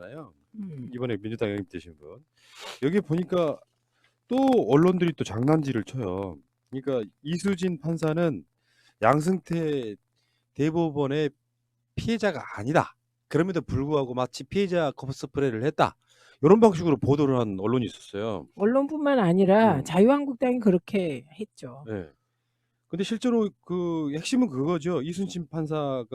있잖아요. 음. 이번에 민주당 영입되신 분. 여기 보니까 또 언론들이 또 장난질을 쳐요. 그러니까 이수진 판사는 양승태 대법원의 피해자가 아니다. 그럼에도 불구하고 마치 피해자 코스프레를 했다. 이런 방식으로 보도를 한 언론이 있었어요. 언론뿐만 아니라 음. 자유한국당이 그렇게 했죠. 네. 근데 실제로 그 핵심은 그거죠. 이순신 판사가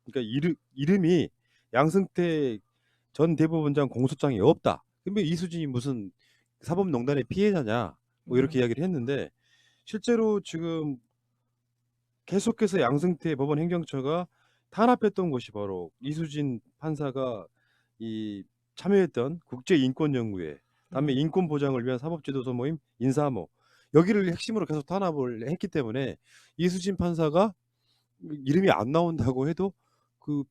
그러니까 이름이 양승태 전 대법원장 공소장이 없다. 그러면 이수진이 무슨 사법농단의 피해자냐? 뭐 이렇게 이야기를 했는데 실제로 지금 계속해서 양승태 법원 행정처가 탄압했던 곳이 바로 이수진 판사가 이 참여했던 국제인권연구회, 다음에 인권 보장을 위한 사법지도서 모임 인사모 여기를 핵심으로 계속 탄압을 했기 때문에 이수진 판사가 이름이 안 나온다고 해도 그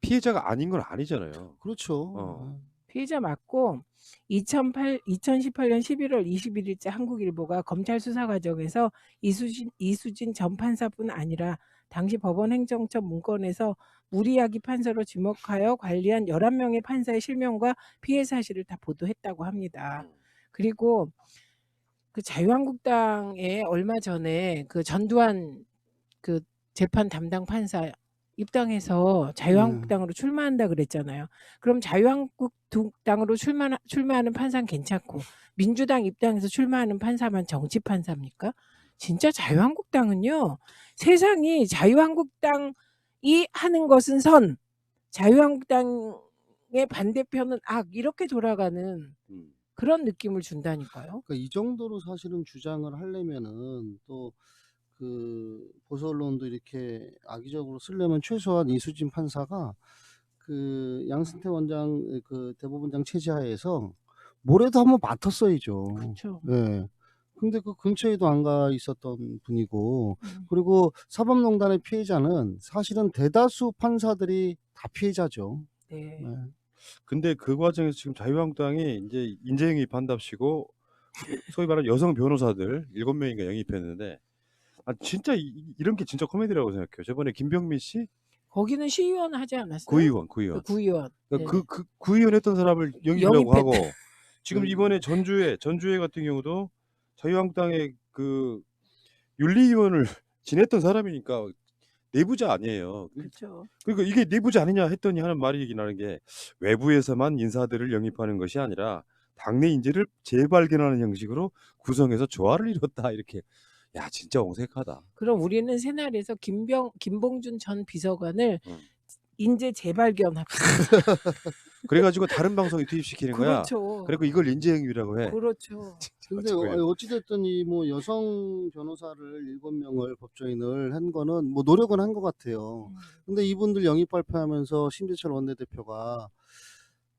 피해자가 아닌 건 아니잖아요. 그렇죠. 피해자 맞고 2018년 11월 21일자 한국일보가 검찰 수사 과정에서 이수진 전 판사뿐 아니라 당시 법원 행정처 문건에서 무리야기 판사로 지목하여 관리한 11명의 판사의 실명과 피해 사실을 다 보도했다고 합니다. 그리고 그 자유한국당에 얼마 전에 그 전두환 그 재판 담당 판사 입당해서 자유한국당으로 출마한다 그랬잖아요. 그럼 자유한국당으로 출마하는 판사는 괜찮고 민주당 입당해서 출마하는 판사만 정치 판사입니까? 진짜 자유한국당은요. 세상이 자유한국당이 하는 것은 선, 자유한국당의 반대편은 악 이렇게 돌아가는 그런 느낌을 준다니까요. 그러니까 이 정도로 사실은 주장을 하려면은 또 그 보수 언론도 이렇게 악의적으로 쓰려면 최소한 이수진 판사가 그 양승태 원장 그 대법원장 체제하에서 뭐라도 한번 맡았어야죠. 그렇죠. 네. 근데 그 근처에도 안 가 있었던 분이고 그리고 사법농단의 피해자는 사실은 대다수 판사들이 다 피해자죠. 네. 네. 근데 그 과정에서 지금 자유한국당이 이제 인재 영입한답시고 소위 말하는 여성 변호사들 7명인가 영입했는데 진짜 이런 게 진짜 코미디라고 생각해요. 저번에 김병민 씨 거기는 시의원 하지 않았어요? 구의원. 구의원. 그러니까 네. 그 구의원 했던 사람을 영입하고 하고 지금 영입. 이번에 전주회 같은 경우도 자유한국당의 그 윤리위원을 지냈던 사람이니까 내부자 아니에요. 그렇죠. 그러니까 이게 내부자 아니냐 했더니 하는 말이긴 하는 게 외부에서만 인사들을 영입하는 것이 아니라 당내 인재를 재발견하는 형식으로 구성해서 조화를 이뤘다 이렇게. 야 진짜 옹색하다. 그럼 우리는 새날에서 김봉준 전 비서관을 인재 재발견합시다. 그래가지고 다른 방송에 투입시키는 거야. 그렇죠. 그리고 이걸 인재영입이라고 해. 그렇죠. 근데 어찌됐든 이 뭐 여성 변호사를 7명을 법조인을 한 거는 뭐 노력은 한 것 같아요. 근데 이분들 영입 발표하면서 심재철 원내대표가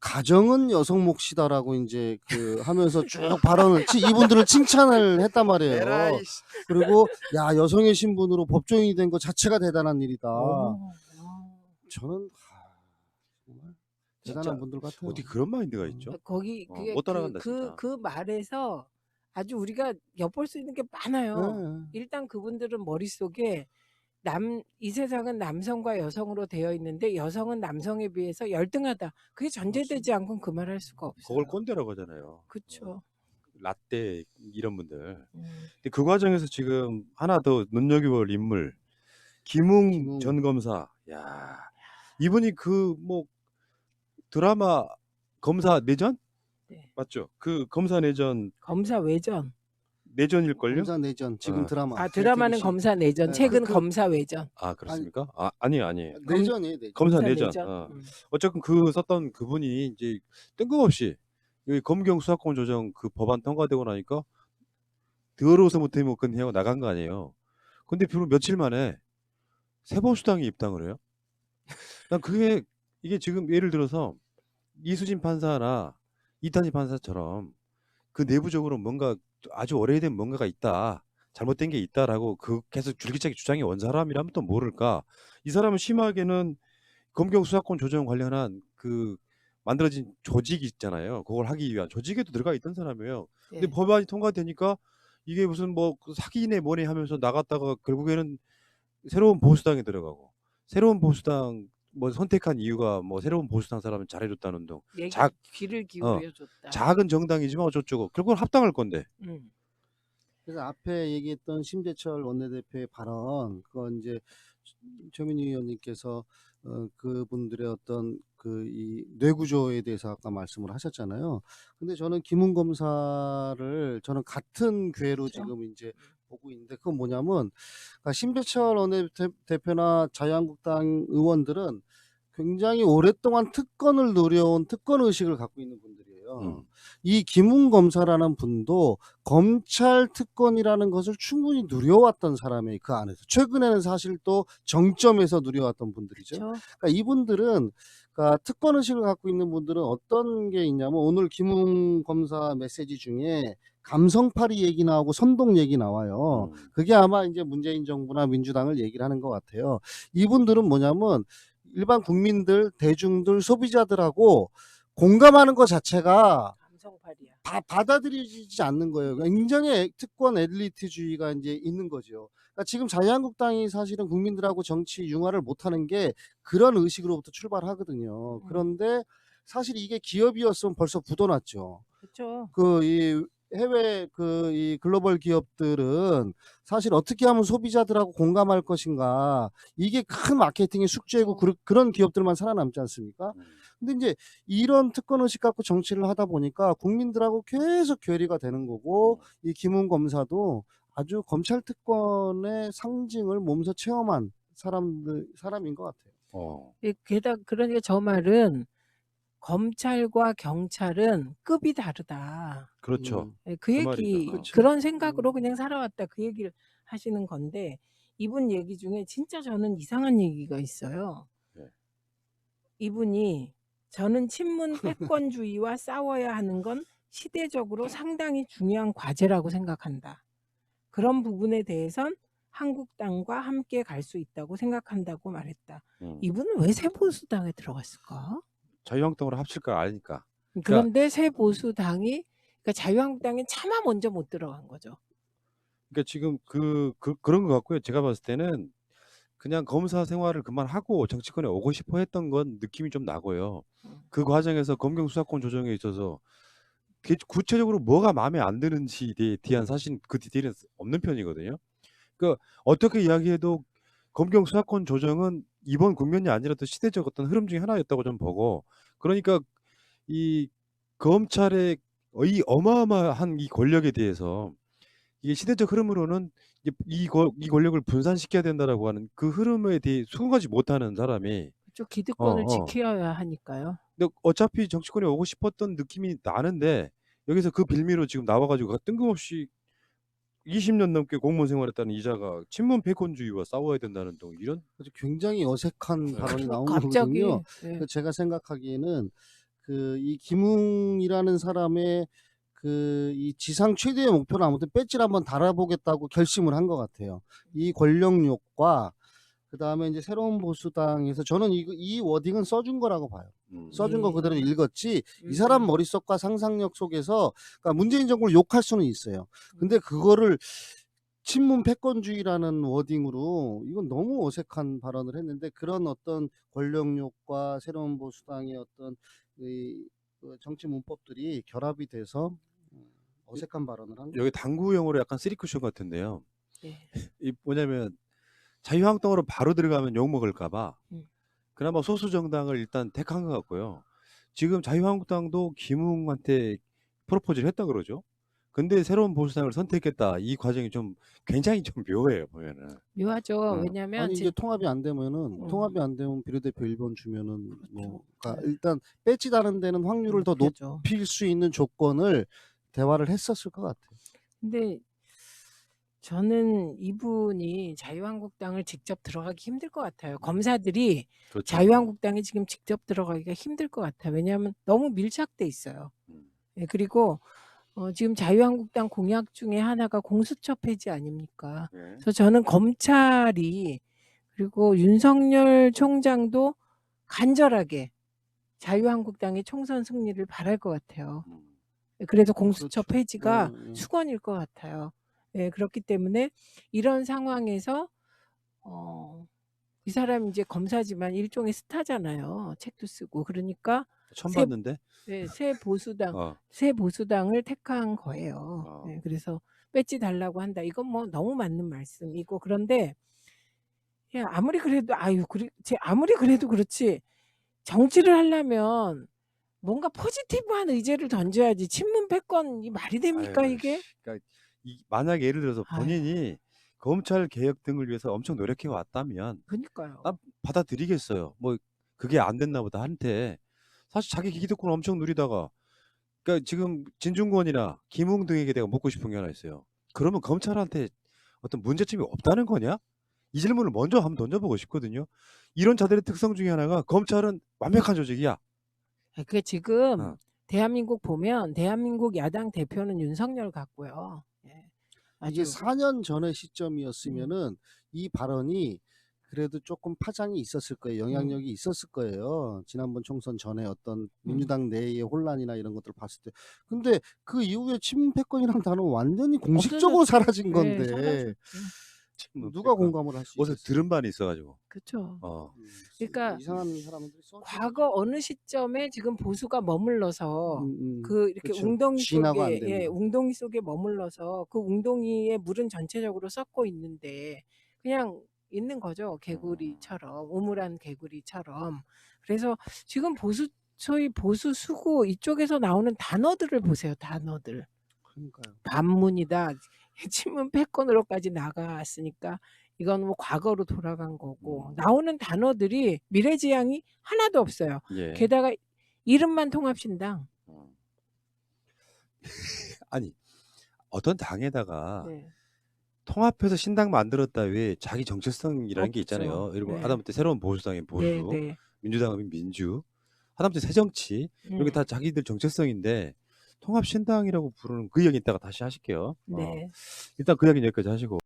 가정은 여성 몫이다라고 이제 그 하면서 쭉 발언을 이분들을 칭찬을 했단 말이에요. 그리고 야 여성의 신분으로 법조인이 된 것 자체가 대단한 일이다. 저는 정말 대단한 분들 같아요. 어떻게 그런 마인드가 있죠? 거기 그게 못 따라간다 진짜. 그 말에서 아주 우리가 엿볼 수 있는 게 많아요. 네. 일단 그분들은 머릿속에 이 세상은 남성과 여성으로 되어 있는데 여성은 남성에 비해서 열등하다. 그게 전제되지 않고는 그 말 할 수가 없어요. 그걸 꼰대라고 하잖아요. 그렇죠. 라떼 이런 분들. 근데 그 과정에서 지금 하나 더 눈여겨볼 인물 김웅 전 검사. 야 이분이 그 뭐 드라마 검사 내전? 네. 맞죠? 그 검사 내전 검사 외전. 내전일걸요? 검사 내전 지금 드라마. 드라마는 검사 내전, 책은 검사 외전. 아 그렇습니까? 아니에요. 내전이에요. 내전. 검사 내전. 어쨌든 그 썼던 그분이 이제 뜬금없이 여기 검경 수사권 조정 그 법안 통과되고 나니까 더러워서 못해 먹겠니 하고 나간 거 아니에요. 근데 비록 며칠 만에 새보수당이 입당을 해요. 난 이게 지금 예를 들어서 이수진 판사나 이탄희 판사처럼 그 내부적으로 뭔가 아주 오래된 뭔가가 있다. 잘못된 게 있다라고 계속 줄기차게 주장해 온 사람이라면 또 모를까. 이 사람은 심하게는 검경 수사권 조정 관련한 그 만들어진 조직이 있잖아요. 그걸 하기 위한 조직에도 들어가 있던 사람이에요. 근데 법안이 통과되니까 이게 무슨 뭐 사기네 뭐네 하면서 나갔다가 결국에는 새로운 보수당에 들어가고 새로운 보수당 뭐 선택한 이유가 뭐 새로운 보수당 사람은 잘해줬다는 등 얘기 작 귀를 어 기울여 줬다. 작은 정당이지만 어쩌고 결국은 합당할 건데. 그래서 앞에 얘기했던 심재철 원내대표의 발언, 그건 이제 최민희 의원님께서 그분들의 어떤 그 이 뇌구조에 대해서 아까 말씀을 하셨잖아요. 근데 저는 김웅 검사를 저는 같은 궤로 그렇죠. 지금 이제 보고 있는데, 그건 뭐냐면, 그러니까 심재철 원내대표나 자유한국당 의원들은 굉장히 오랫동안 특권을 누려온 특권 의식을 갖고 있는 분들이에요. 음. 이 김웅 검사라는 분도 검찰 특권이라는 것을 충분히 누려왔던 사람이 그 안에서, 최근에는 사실 또 정점에서 누려왔던 분들이죠. 그렇죠. 그러니까 이분들은, 그러니까 특권 의식을 갖고 있는 분들은 어떤 게 있냐면, 오늘 김웅 검사 메시지 중에 감성파리 얘기 나오고 선동 얘기 나와요. 그게 아마 이제 문재인 정부나 민주당을 얘기를 하는 것 같아요. 이분들은 뭐냐면 일반 국민들, 대중들, 소비자들하고 공감하는 것 자체가 감성팔이야. 받아들여지지 않는 거예요. 굉장히 특권 엘리트주의가 이제 있는 거죠. 그러니까 지금 자유한국당이 사실은 국민들하고 정치 융화를 못하는 게 그런 의식으로부터 출발하거든요. 그런데 사실 이게 기업이었으면 벌써 굳어놨죠. 그렇죠. 이 해외 이 글로벌 기업들은 사실 어떻게 하면 소비자들하고 공감할 것인가, 이게 큰 마케팅의 숙제고 그런 기업들만 살아남지 않습니까? 근데 이제 이런 특권 의식 갖고 정치를 하다 보니까 국민들하고 계속 괴리가 되는 거고, 이 김웅 검사도 아주 검찰 특권의 상징을 몸소 체험한 사람인 것 같아요. 게다가 그러니까 저 말은 검찰과 경찰은 급이 다르다. 그렇죠. 그 그 말이죠. 얘기, 그렇죠. 그런 생각으로 그냥 살아왔다. 그 얘기를 하시는 건데, 이분 얘기 중에 진짜 저는 이상한 얘기가 있어요. 네. 이분이 저는 친문 패권주의와 싸워야 하는 건 시대적으로 상당히 중요한 과제라고 생각한다. 그런 부분에 대해선 한국당과 함께 갈 수 있다고 생각한다고 말했다. 이분은 왜 새보수당에 들어갔을까? 자유한국당으로 합칠 걸 아니까. 그런데 새보수당이, 그러니까 자유한국당이 차마 먼저 못 들어간 거죠. 그러니까 지금 그런 것 같고요. 제가 봤을 때는 그냥 검사 생활을 그만하고 정치권에 오고 싶어 했던 건 느낌이 좀 나고요. 그 과정에서 검경 수사권 조정에 있어서 구체적으로 뭐가 마음에 안 드는지에 대한 사실 그 디테일은 없는 편이거든요. 그러니까 어떻게 이야기해도 검경 수사권 조정은 이번 국면이 아니라도 시대적 어떤 흐름 중에 하나였다고 좀 보고, 그러니까 이 검찰의 이 어마어마한 이 권력에 대해서 이게 시대적 흐름으로는 이 권력을 분산시켜야 된다라고 하는 그 흐름에 대해 수긍하지 못하는 사람이 그쪽 기득권을 지켜야 하니까요. 근데 어차피 정치권에 오고 싶었던 느낌이 나는데 여기서 그 빌미로 지금 나와가지고 뜬금없이 20년 넘게 공무원 생활했다는 이자가 친문 패권주의와 싸워야 된다는 또 이런 그래서 굉장히 어색한 발언이 나온 갑자기, 거거든요. 네. 제가 생각하기에는 이 김웅이라는 사람의 이 지상 최대의 목표는 아무튼 배지를 한번 달아보겠다고 결심을 한 것 같아요. 이 권력욕과 그 다음에 이제 새로운 보수당에서 저는 이 워딩은 써준 거라고 봐요. 써준 거 그대로 읽었지, 이 사람 머릿속과 상상력 속에서, 그러니까 문재인 정부를 욕할 수는 있어요. 근데 그거를 친문 패권주의라는 워딩으로, 이건 너무 어색한 발언을 했는데, 그런 어떤 권력욕과 새로운 보수당의 어떤 그 정치 문법들이 결합이 돼서 어색한 발언을 한 거예요. 여기 당구용어로 약간 쓰리쿠션 같은데요. 네. 이 뭐냐면 자유한국당으로 바로 들어가면 욕 먹을까봐 그나마 소수 정당을 일단 택한 것 같고요. 지금 자유한국당도 김웅한테 프로포즈를 했다 그러죠. 근데 새로운 보수당을 선택했다. 이 과정이 좀 굉장히 좀 묘해요, 보면은. 묘하죠. 왜냐면 아니 이게 통합이 안 되면은 비례대표 1번 주면은 뭐, 그러니까 일단 배지 다는 데는 확률을 더 그렇죠. 높일 수 있는 조건을 대화를 했었을 것 같아요. 근데 저는 이분이 자유한국당을 직접 들어가기 힘들 것 같아요. 검사들이 그렇죠. 자유한국당에 지금 직접 들어가기가 힘들 것 같아요. 왜냐하면 너무 밀착돼 있어요. 예, 그리고 지금 자유한국당 공약 중에 하나가 공수처 폐지 아닙니까? 그래서 저는 검찰이, 그리고 윤석열 총장도 간절하게 자유한국당의 총선 승리를 바랄 것 같아요. 그래서 공수처 그렇죠. 폐지가 수건일 것 같아요. 예, 그렇기 때문에 이런 상황에서 이 사람이 이제 검사지만 일종의 스타잖아요. 책도 쓰고. 그러니까 처음 새 봤는데. 네, 어. 새 보수당을 택한 거예요. 어. 예, 그래서 배지 달라고 한다. 이건 뭐 너무 맞는 말씀이고 그런데 야, 아무리 그래도 아무리 그래도 그렇지 정치를 하려면 뭔가 포지티브한 의제를 던져야지 친문 패권이 말이 됩니까 아유, 이게? 그러니까 만약에 예를 들어서 아유, 본인이 검찰 개혁 등을 위해서 엄청 노력해 왔다면 그러니까요. 난 받아들이겠어요. 뭐 그게 안 됐나 보다 한테 사실 자기 기득권 엄청 누리다가 그러니까 지금 진중권이나 김웅 등에게 내가 묻고 싶은 게 하나 있어요. 그러면 검찰한테 어떤 문제점이 없다는 거냐? 이 질문을 먼저 한번 던져보고 싶거든요. 이런 자들의 특성 중에 하나가 검찰은 완벽한 조직이야. 그게 지금 어. 대한민국 보면 대한민국 야당 대표는 윤석열 같고요. 예, 이게 아주 4년 전의 음, 시점이었으면은 이 발언이 그래도 조금 파장이 있었을 거예요. 영향력이 있었을 거예요. 지난번 총선 전에 어떤 민주당 내의 혼란이나 이런 것들을 봤을 때. 근데 그 이후에 친문패권이라는 단어는 완전히 공식적으로 없어졌죠. 사라진 네, 건데 사라졌죠. 누가 공감을 할 수 어제 있겠어요? 들은 바는 있어가지고. 그렇죠. 어. 그러니까 이상한 사람들이 과거 어느 시점에 지금 보수가 머물러서 그 이렇게 그쵸. 웅덩이 진화가 안 속에 되는 거. 웅덩이 속에 머물러서 그 웅덩이에 물은 전체적으로 썩고 있는데 그냥 있는 거죠. 개구리처럼 우물안 개구리처럼. 그래서 지금 소위 보수 수구 이쪽에서 나오는 단어들을 보세요. 단어들. 그러니까요. 반문이다. 친문 패권으로까지 나갔으니까 이건 뭐 과거로 돌아간 거고 나오는 단어들이 미래지향이 하나도 없어요. 예. 게다가 이름만 통합신당. 아니 어떤 당에다가 네. 통합해서 신당 만들었다 외에 자기 정체성이라는 게 없죠. 있잖아요. 예를 들면 네. 하다못해 새로운 보수당의 보수, 네, 네. 민주당은 민주, 하다못해 새정치 이런 게 다 자기들 정체성인데 통합신당이라고 부르는 그 이야기 이따가 다시 하실게요. 네. 일단 그 이야기는 여기까지 하시고.